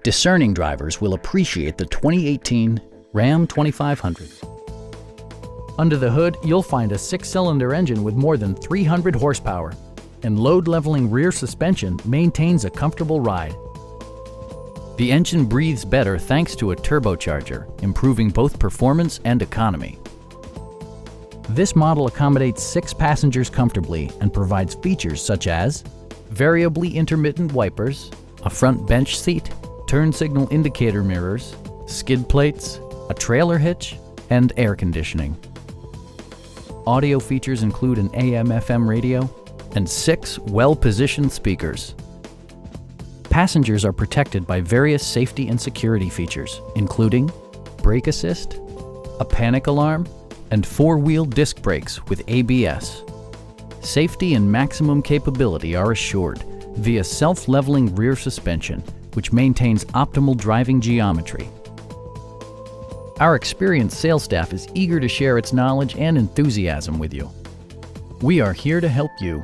Discerning drivers will appreciate the 2018 Ram 2500. Under the hood, you'll find a 6-cylinder engine with more than 300 horsepower, and load-leveling rear suspension maintains a comfortable ride. The engine breathes better thanks to a turbocharger, improving both performance and economy. This model accommodates 6 passengers comfortably and provides features such as variably intermittent wipers, a front bench seat, turn signal indicator mirrors, skid plates, a trailer hitch, and air conditioning. Audio features include an AM/FM radio and 6 well-positioned speakers. Passengers are protected by various safety and security features, including brake assist, a panic alarm, and 4-wheel disc brakes with ABS. Safety and maximum capability are assured via self-leveling rear suspension, which maintains optimal driving geometry. Our experienced sales staff is eager to share its knowledge and enthusiasm with you. We are here to help you